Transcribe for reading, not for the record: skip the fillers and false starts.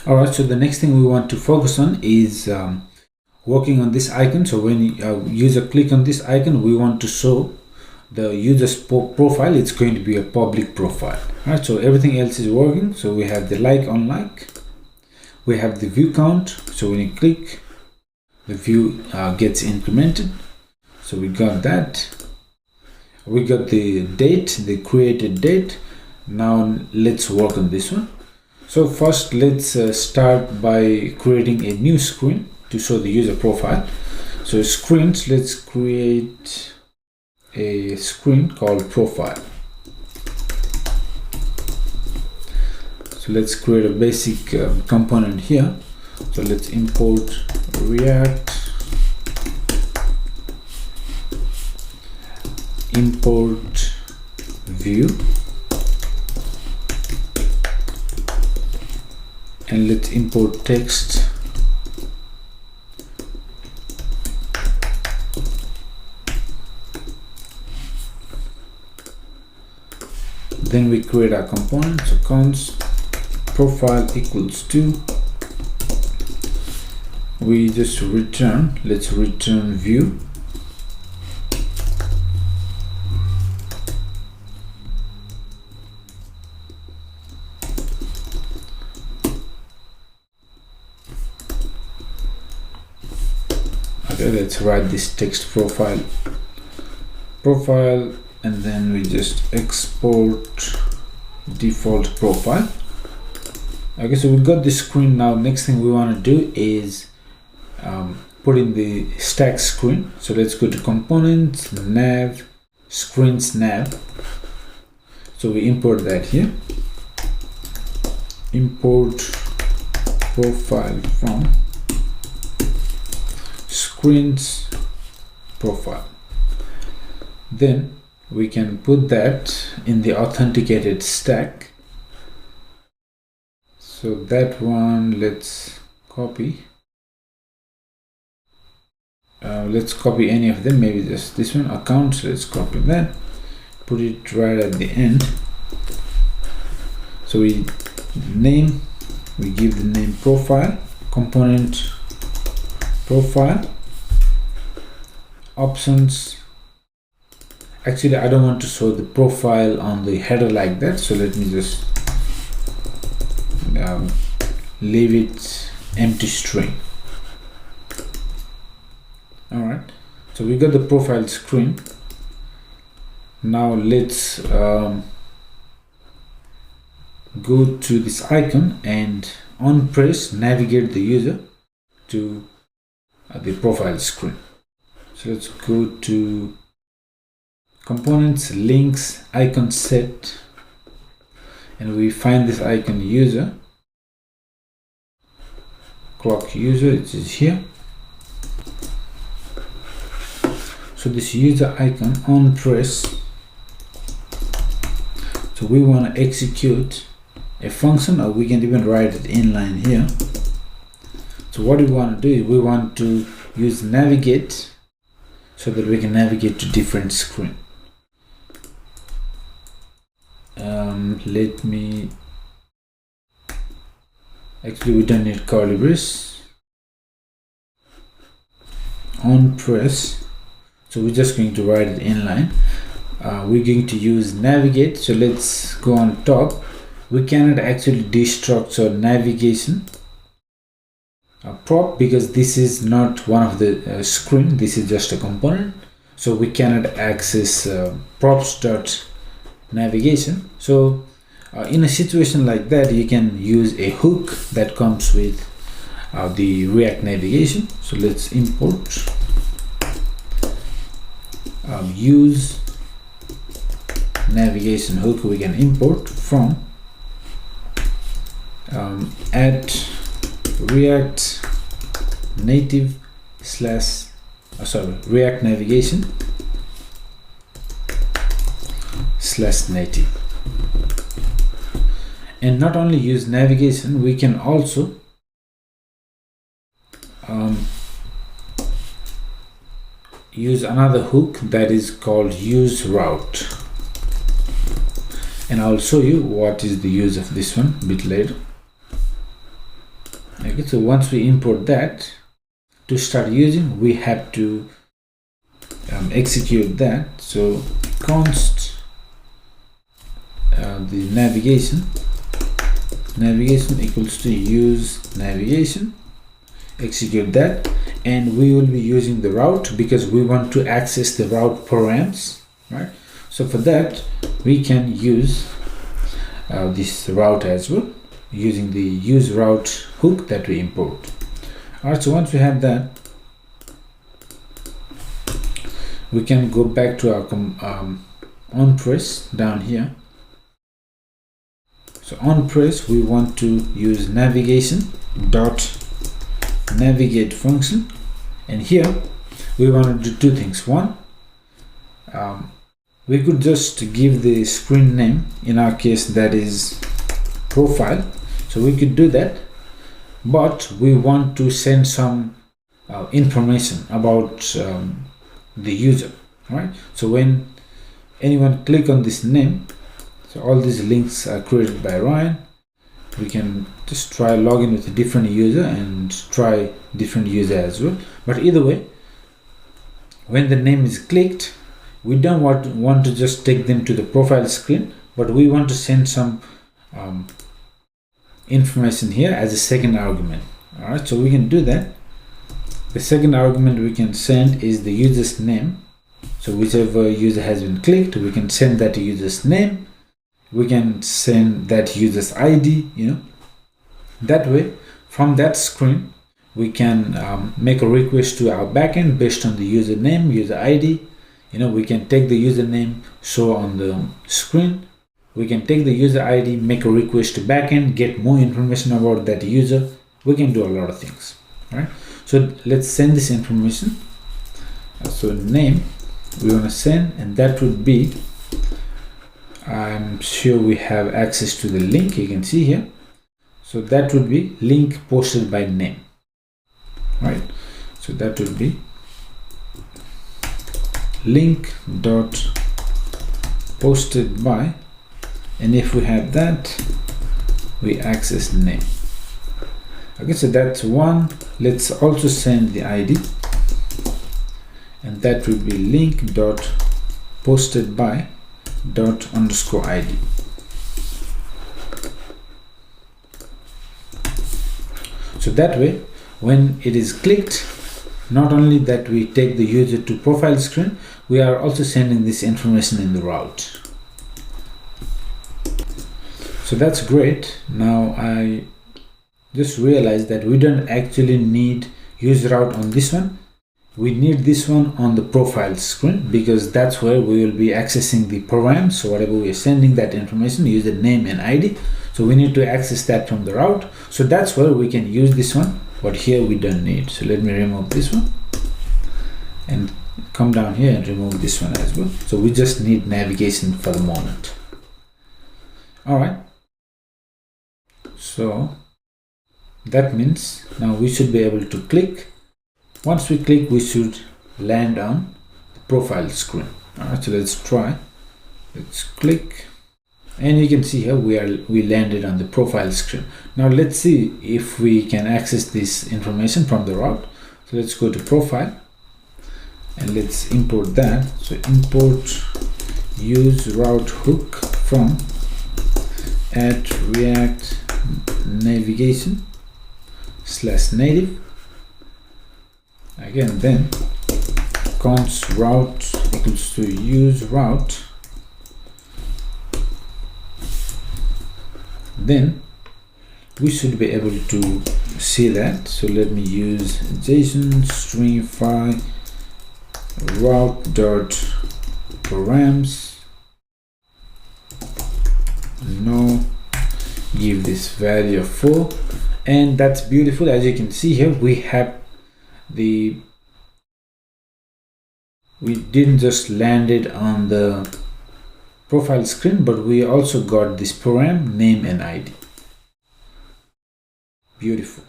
All right, so the next thing we want to focus on is working on this icon. So when user click on this icon, we want to show the user's profile. It's going to be a public profile. All right, so everything else is working. So we have the like on like, we have the view count. So when you click, the view gets incremented. So we got that. We got the date, the created date. Now let's work on this one. So first, let's start by creating a new screen to show the user profile. So screens, let's create a screen called profile. So let's create a basic component here. So let's import React, import view, and let's import text. Then we create our component. So const profile equals to, we just return, let's return view. Okay, let's write this text profile, and then we just export default profile. Okay, so we've got this screen now. Next thing we want to do is put in the stack screen. So let's go to components, nav, screens nav. So we import that here. Import profile from screens profile. Then we can put that in the authenticated stack. So that one, let's copy. Let's copy any of them, maybe just this one, accounts. Let's copy that, put it right at the end. So we name, we give the name profile, component profile, options. Actually, I don't want to show the profile on the header like that, so let me just leave it empty string. All right, so we got the profile screen. Now let's go to this icon and on press navigate the user to the profile screen. So let's go to components, links, icon set, and we find this icon user, clock user, it is here. So this user icon on press, so we want to execute a function, or we can even write it inline here. So what we want to do is we want to use navigate so that we can navigate to different screen. Let me, actually we don't need curly brace. On press, so we're just going to write it inline. We're going to use navigate. So let's go on top. We cannot actually destructure navigation prop because this is not one of the screen. This is just a component. So we cannot access props.navigation. So in a situation like that, you can use a hook that comes with the React navigation. So let's import use navigation hook. We can import from at React native slash React navigation slash native. And not only use navigation, we can also use another hook that is called use route, and I'll show you what is the use of this one a bit later. Okay, so once we import that, to start using, we have to execute that. So const the navigation equals to use navigation, execute that, and we will be using the route because we want to access the route params, right? So for that we can use this route as well using the use route hook that we import. All right, so once we have that, we can go back to our on press down here. So on press, we want to use navigation dot navigate function, and here we want to do two things. One, we could just give the screen name, in our case that is profile, so we could do that, but we want to send some information about the user, right? So when anyone click on this name, so all these links are created by Ryan. We can just try login with a different user and try different user as well. But either way, when the name is clicked, we don't want to just take them to the profile screen, but we want to send some information here as a second argument. All right, so we can do that. The second argument we can send is the user's name. So whichever user has been clicked, we can send that user's name. We can send that user's ID, that way from that screen we can make a request to our backend based on the username, user ID. We can take the username, show on the screen. We can take the user ID, make a request to backend, get more information about that user. We can do a lot of things, right? So let's send this information. So name we want to send, and that would be, I'm sure we have access to the link, you can see here. So that would be link posted by name, right? So that would be link dot posted by, and if we have that, we access name. Okay, so that's one. Let's also send the ID, and that would be link dot posted by dot underscore ID. So that way, when it is clicked, not only that we take the user to profile screen, we are also sending this information in the route. So that's great. Now I just realized that we don't actually need use route on this one. We need this one on the profile screen because that's where we will be accessing the params. So whatever we are sending, that information, user name and ID. So we need to access that from the route. So that's where we can use this one, but here we don't need. So let me remove this one and come down here and remove this one as well. So we just need navigation for the moment. All right. So that means now we should be able to click. Once we click, we should land on the profile screen. All right, so let's try. Let's click, and you can see here we landed on the profile screen. Now let's see if we can access this information from the route. So let's go to profile and let's import that. So import use route hook from at react navigation / native. Again, then const route equals to use route. Then we should be able to see that. So let me use JSON stringify route dot params. No, give this value of 4, and that's beautiful. As you can see here, we didn't just land it on the profile screen, but we also got this param, name and ID. Beautiful.